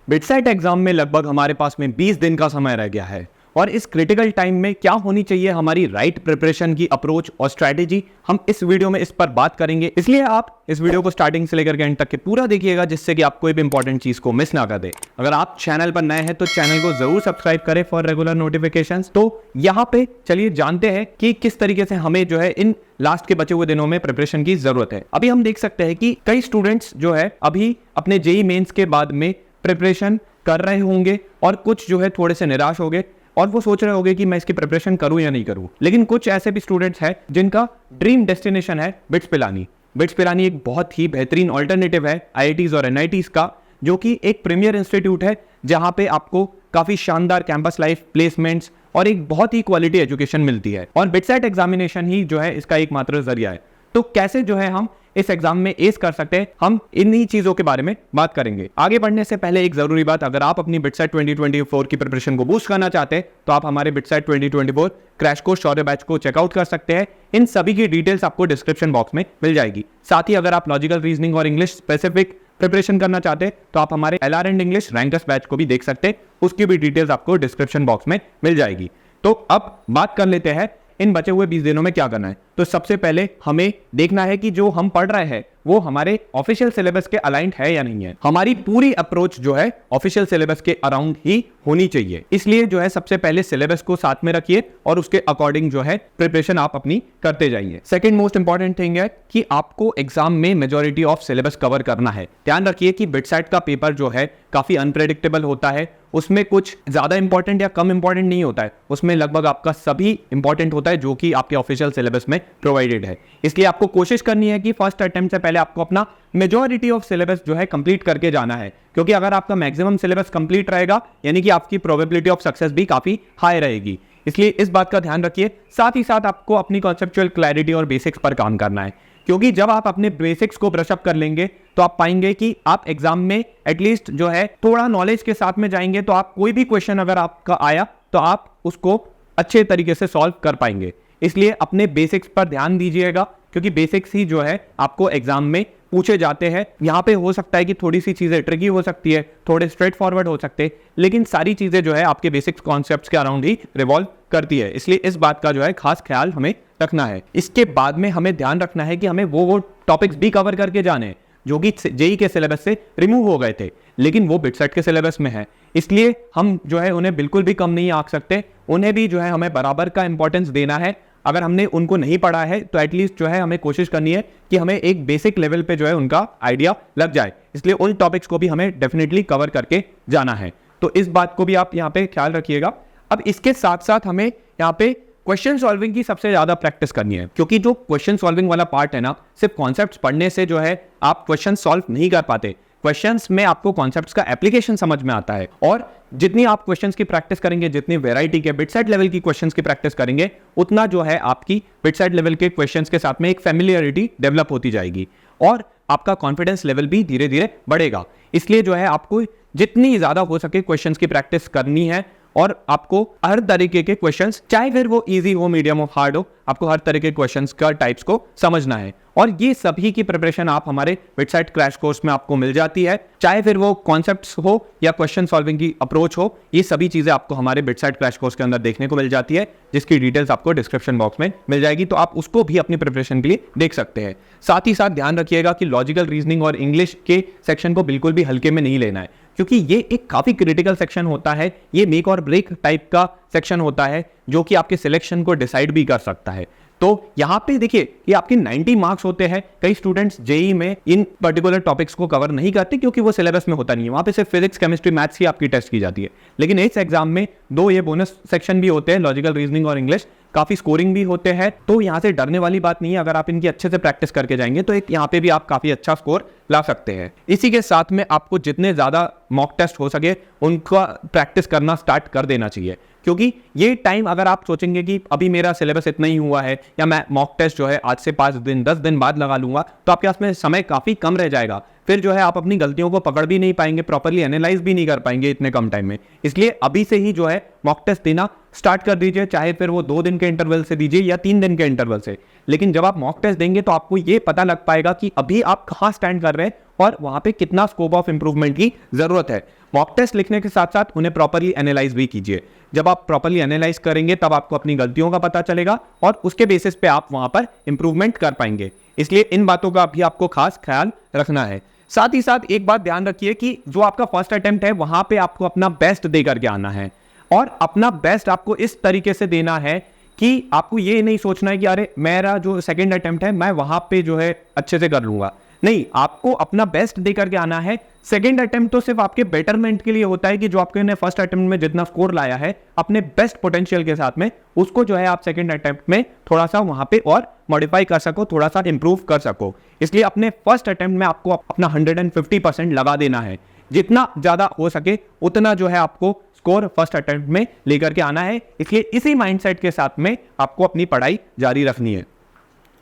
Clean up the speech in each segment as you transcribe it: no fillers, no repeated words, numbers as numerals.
BITSAT exam में लगभग हमारे पास में 20 दिन का समय रह गया है और इस क्रिटिकल टाइम में क्या होनी चाहिए हमारी राइट प्रिपरेशन की अप्रोच और स्ट्रैटेजी, हम इस वीडियो में इस पर बात करेंगे। इसलिए आप इस वीडियो को स्टार्टिंग से लेकर के एंड तक के पूरा देखिएगा, जिससे कि आप कोई भी इंपॉर्टेंट चीज को मिस ना कर दे। अगर आप चैनल पर नए हैं तो चैनल को जरूर सब्सक्राइब करें फॉर रेगुलर नोटिफिकेशंस। तो यहाँ पे चलिए जानते हैं कि किस तरीके से हमें जो है इन लास्ट के बचे हुए दिनों में प्रिपरेशन की जरूरत है। अभी हम देख सकते हैं कि कई स्टूडेंट्स जो है अभी अपने जेईई मेंस के बाद में प्रिपरेशन कर रहे होंगे और कुछ जो है थोड़े से निराश हो गए और वो सोच रहे होंगे कि मैं इसकी प्रिपरेशन करूं या नहीं करूं। लेकिन कुछ ऐसे भी स्टूडेंट्स हैं जिनका ड्रीम डेस्टिनेशन है बिट्स पिलानी। बिट्स पिलानी एक बहुत ही बेहतरीन ऑल्टरनेटिव है आईआईटीज और एनआईटीज का, जो कि एक प्रीमियर इंस्टीट्यूट है जहां पे आपको काफी शानदार कैंपस लाइफ, प्लेसमेंट्स और एक बहुत ही क्वालिटी एजुकेशन मिलती है। और बिटसेट एग्जामिनेशन ही जो है इसका एकमात्र जरिया है। तो कैसे जो है हम इस एग्जाम में एस कर सकते हैं, हम इन्हीं चीजों के बारे में बात करेंगे। आगे बढ़ने से पहले एक जरूरी बात, अगर आप अपनी बिटसेट 2024 की प्रिपरेशन को बूस्ट करना चाहते हैं तो आप हमारे बिटसेट 2024 क्रैश कोर्स शौर्य बैच को चेकआउट कर सकते हैं। इन सभी की डिटेल्स आपको डिस्क्रिप्शन बॉक्स में मिल जाएगी। साथ ही अगर आप लॉजिकल रीजनिंग और इंग्लिश स्पेसिफिक प्रिपरेशन करना चाहते हैं तो आप हमारे LR and English rank test batch को भी देख सकते हैं, उसकी भी डिटेल्स आपको डिस्क्रिप्शन बॉक्स में मिल जाएगी। तो अब बात कर लेते हैं इन बचे हुए 20 दिनों में क्या करना है। तो सबसे पहले हमें देखना है कि जो हम पढ़ रहे हैं वो हमारे ऑफिशियल सिलेबस के अलाइंड है या नहीं है। हमारी पूरी अप्रोच जो है ऑफिशियल सिलेबस के अराउंड ही होनी चाहिए। इसलिए जो है सबसे पहले सिलेबस को साथ में रखिए और उसके अकॉर्डिंग जो है प्रिपरेशन आप अपनी करते जाइए। सेकंड मोस्ट इंपॉर्टेंट थिंग है कि आपको एग्जाम में मेजॉरिटी ऑफ सिलेबस कवर करना है। ध्यान रखिए कि बिटसेट का पेपर जो है काफी अनप्रेडिक्टेबल होता है, उसमें कुछ ज्यादा इंपॉर्टेंट या कम इंपॉर्टेंट नहीं होता है, उसमें लगभग आपका सभी इंपॉर्टेंट होता है जो कि आपके ऑफिशियल सिलेबस में प्रोवाइडेड है। इसलिए आपको कोशिश करनी है कि फर्स्ट अटेम्प्ट से पहले आपको अपना मेजॉरिटी ऑफ सिलेबस जो है कंप्लीट करके जाना है, क्योंकि अगर आपका मैक्सिमम सिलेबस कंप्लीट रहेगा यानी कि आपकी प्रोबेबिलिटी ऑफ सक्सेस भी काफी हाई रहेगी। इसलिए इस बात का ध्यान रखिए। साथ ही साथ आपको अपनी कॉन्सेप्चुअल क्लैरिटी और बेसिक्स पर काम करना है, क्योंकि जब आप अपने बेसिक्स को ब्रश अप कर लेंगे तो आप पाएंगे कि आप एग्जाम में एटलीस्ट जो है थोड़ा नॉलेज के साथ में जाएंगे, तो आप कोई भी क्वेश्चन अगर आपका आया तो आप उसको अच्छे तरीके से सॉल्व कर पाएंगे। इसलिए अपने बेसिक्स पर ध्यान दीजिएगा, क्योंकि बेसिक्स ही जो है आपको एग्जाम में पूछे जाते हैं। यहाँ पे हो सकता है कि थोड़ी सी चीजें ट्रिकी हो सकती है, थोड़े स्ट्रेट फॉरवर्ड हो सकते हैं, लेकिन सारी चीजें जो है आपके बेसिक्स कॉन्सेप्ट्स के अराउंड ही रिवॉल्व करती है। इसलिए इस बात का जो है खास ख्याल हमें रखना है। इसके बाद में हमें ध्यान रखना है कि हमें वो टॉपिक्स भी कवर करके जाने हैं जो कि जेईई के सिलेबस से रिमूव हो गए थे, लेकिन वो बिटसेट के सिलेबस में है। इसलिए हम जो है उन्हें बिल्कुल भी कम नहीं आंक सकते, उन्हें भी जो है हमें बराबर का इंपॉर्टेंस देना है। अगर हमने उनको नहीं पढ़ा है तो एटलीस्ट जो है हमें कोशिश करनी है कि हमें एक बेसिक लेवल पे जो है उनका आइडिया लग जाए। इसलिए उन टॉपिक्स को भी हमें डेफिनेटली कवर करके जाना है। तो इस बात को भी आप यहाँ पे ख्याल रखिएगा। अब इसके साथ साथ हमें यहाँ पे क्वेश्चन सॉल्विंग की सबसे ज्यादा प्रैक्टिस करनी है, क्योंकि जो क्वेश्चन सॉल्विंग वाला पार्ट है ना, सिर्फ कॉन्सेप्ट्स पढ़ने से जो है आप क्वेश्चन सॉल्व नहीं कर पाते। क्वेश्चंस में आपको कॉन्सेप्ट्स का एप्लीकेशन समझ में आता है, और जितनी आप क्वेश्चंस की प्रैक्टिस करेंगे, जितनी वैरायटी के बिटसेट लेवल की क्वेश्चंस की प्रैक्टिस करेंगे, उतना जो है आपकी बिटसेट लेवल के क्वेश्चंस के साथ में एक फैमिलियरिटी डेवलप होती जाएगी और आपका कॉन्फिडेंस लेवल भी धीरे धीरे बढ़ेगा। इसलिए जो है आपको जितनी ज्यादा हो सके क्वेश्चंस की प्रैक्टिस करनी है और आपको हर तरीके के क्वेश्चंस, चाहे फिर वो इजी हो, मीडियम हो, हार्ड हो, आपको हर तरह के क्वेश्चंस का टाइप्स को समझना है। और ये सभी की प्रिपरेशन आप हमारे बिटसेट क्रैश कोर्स में आपको मिल जाती है, चाहे फिर वो कॉन्सेप्ट्स हो या क्वेश्चन सॉल्विंग की अप्रोच हो। ये सभी चीजें आपको हमारे बिटसेट क्रैश कोर्स के अंदर देखने को मिल जाती है, जिसकी डिटेल्स आपको डिस्क्रिप्शन बॉक्स में मिल जाएगी, तो आप उसको भी अपनी प्रिपरेशन के लिए देख सकते हैं। साथ ही साथ ध्यान रखिएगा कि लॉजिकल रीजनिंग और इंग्लिश के सेक्शन को बिल्कुल भी हल्के में नहीं लेना है, क्योंकि ये एक काफी क्रिटिकल सेक्शन होता है। ये मेक और ब्रेक टाइप का सेक्शन होता है जो कि आपके सिलेक्शन को डिसाइड भी कर सकता है। तो यहाँ पे देखिए कि आपके 90 मार्क्स होते हैं। कई स्टूडेंट्स जेईई में इन पर्टिकुलर टॉपिक्स को कवर नहीं करते क्योंकि वो सिलेबस में होता नहीं है, वहां पे सिर्फ फिजिक्स, केमिस्ट्री, मैथ्स ही आपकी टेस्ट की जाती है। लेकिन इस एग्जाम में दो ये बोनस सेक्शन भी होते हैं, लॉजिकल रीजनिंग और इंग्लिश, काफी स्कोरिंग भी होते हैं। तो यहाँ से डरने वाली बात नहीं है, अगर आप इनकी अच्छे से प्रैक्टिस करके जाएंगे तो एक यहाँ पे भी आप काफी अच्छा स्कोर ला सकते हैं। इसी के साथ में आपको जितने ज्यादा मॉक टेस्ट हो सके उनका प्रैक्टिस करना स्टार्ट कर देना चाहिए, क्योंकि ये टाइम अगर आप सोचेंगे कि अभी मेरा सिलेबस इतना ही हुआ है या मैं मॉक टेस्ट जो है आज से 5 दिन 10 दिन बाद लगा लूंगा, तो आपके पास में समय काफी कम रह जाएगा। फिर जो है आप अपनी गलतियों को पकड़ भी नहीं पाएंगे, प्रॉपर्ली एनालाइज भी नहीं कर पाएंगे इतने कम टाइम में। इसलिए अभी से ही जो है मॉक टेस्ट देना स्टार्ट कर दीजिए, चाहे फिर वो 2 दिन के इंटरवल से दीजिए या 3 दिन के इंटरवल से। लेकिन जब आप मॉक टेस्ट देंगे तो आपको ये पता लग पाएगा कि अभी आप कहाँ स्टैंड कर रहे हैं और वहां पे कितना स्कोप ऑफ इंप्रूवमेंट की जरूरत है। मॉक टेस्ट लिखने के साथ साथ उन्हें प्रॉपर्ली एनालाइज भी कीजिए। जब आप प्रॉपर्ली एनालाइज करेंगे तब आपको अपनी गलतियों का पता चलेगा और उसके बेसिस पे आप वहां पर इंप्रूवमेंट कर पाएंगे। इसलिए इन बातों का भी आपको खास ख्याल रखना है। साथ ही साथ एक बात ध्यान रखिए कि जो आपका फर्स्ट अटेम्प्ट है वहां पे आपको अपना बेस्ट दे करके आना है, और अपना बेस्ट आपको इस तरीके से देना है कि आपको ये नहीं सोचना है कि अरे मेरा जो सेकंड अटेम्प्ट है मैं वहां पे जो है अच्छे से कर लूंगा। नहीं, आपको अपना बेस्ट दे करके आना है। सेकंड अटेम्प्ट तो सिर्फ आपके बेटरमेंट के लिए होता है कि जो आपने फर्स्ट अटेम्प्ट में जितना स्कोर लाया है अपने बेस्ट पोटेंशियल के साथ में, उसको जो है आप सेकंड अटेम्प्ट में थोड़ा सा वहां पे और मॉडिफाई कर सको, थोड़ा सा इंप्रूव कर सको। इसलिए अपने फर्स्ट अटेम्प्ट में आपको अपना 150% लगा देना है। जितना ज्यादा हो सके उतना जो है आपको स्कोर फर्स्ट अटेम्प्ट में लेकर के आना है। इसलिए इसी माइंडसेट के साथ में आपको अपनी पढ़ाई जारी रखनी है।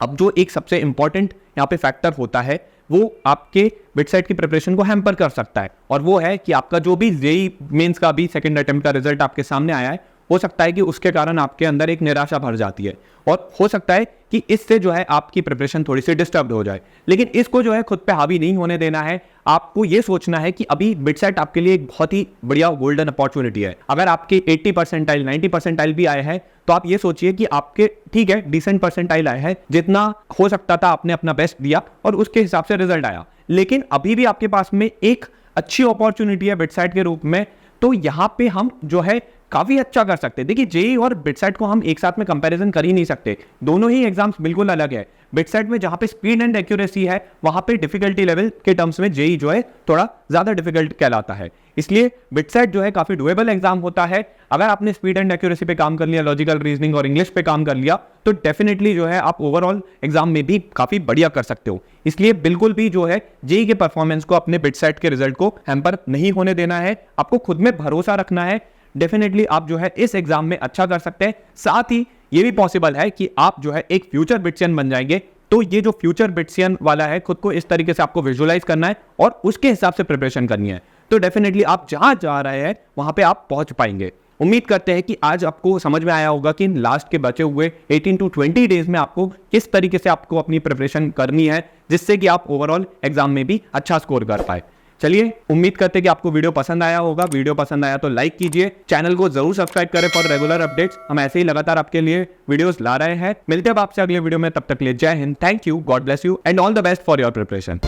अब जो एक सबसे इंपॉर्टेंट यहाँ पे फैक्टर होता है वो आपके बिटसेट की प्रिपरेशन को हैम्पर कर सकता है, और वो है कि आपका जो भी जेईई मेंस का भी सेकंड अटेम्प्ट का रिजल्ट आपके सामने आया है, हो सकता है कि उसके कारण आपके अंदर एक निराशा भर जाती है और हो सकता है कि इससे जो है आपकी प्रिपरेशन थोड़ी सी डिस्टर्ब हो जाए। लेकिन इसको जो है खुद पे हावी नहीं होने देना है। आपको ये सोचना है कि अभी बिटसेट आपके लिए एक बहुत ही बढ़िया गोल्डन अपॉर्चुनिटी है। अगर आपके 80 परसेंटाइल 90 परसेंटाइल भी आए हैं तो आप ये सोचिए कि आपके ठीक है डिसेंट परसेंटाइल आए हैं, जितना हो सकता था आपने अपना बेस्ट दिया और उसके हिसाब से रिजल्ट आया। लेकिन अभी भी आपके पास में एक अच्छी अपॉर्चुनिटी है बिटसेट के रूप में, तो यहाँ पे हम जो है काफी अच्छा कर सकते हैं। देखिए जेईई और बिटसेट को हम एक साथ में कंपैरिजन कर ही नहीं सकते, दोनों ही एग्जाम्स बिल्कुल अलग है। बिटसेट में जहां पे स्पीड एंड एक्यूरेसी है वहां पे डिफिकल्टी लेवल के टर्म्स में जेईई जो है थोड़ा ज्यादा डिफिकल्ट कहलाता है। इसलिए बिटसेट जो है काफी डुएबल एग्जाम होता है। अगर आपने स्पीड एंड एक्यूरेसी पे काम कर लिया, लॉजिकल रीजनिंग और इंग्लिश पे काम कर लिया, तो डेफिनेटली जो है आप ओवरऑल एग्जाम में भी काफी बढ़िया कर सकते हो। इसलिए बिल्कुल भी जो है जेईई के परफॉर्मेंस को अपने बिटसेट के रिजल्ट को हैम्पर नहीं होने देना है। आपको खुद में भरोसा रखना है। डेफिनेटली आप जो है इस एग्जाम में अच्छा कर सकते हैं। साथ ही ये भी पॉसिबल है कि आप जो है एक फ्यूचर बिट्सियन बन जाएंगे। तो ये जो फ्यूचर बिट्सियन वाला है, खुद को इस तरीके से आपको विजुअलाइज करना है और उसके हिसाब से प्रिपरेशन करनी है। तो डेफिनेटली आप जहां जा रहे हैं वहां पे आप पहुंच पाएंगे। उम्मीद करते हैं कि आज आपको समझ में आया होगा कि लास्ट के बचे हुए 18 to 20 डेज में आपको किस तरीके से आपको अपनी प्रिपरेशन करनी है, जिससे कि आप ओवरऑल एग्जाम में भी अच्छा स्कोर कर पाए। चलिए, उम्मीद करते हैं कि आपको वीडियो पसंद आया होगा। वीडियो पसंद आया तो लाइक कीजिए, चैनल को जरूर सब्सक्राइब करें फॉर रेगुलर अपडेट्स। हम ऐसे ही लगातार आपके लिए वीडियोस ला रहे हैं। मिलते हैं आपसे अगले वीडियो में, तब तक के लिए जय Hind, thank you, God bless you and all the best for your preparation.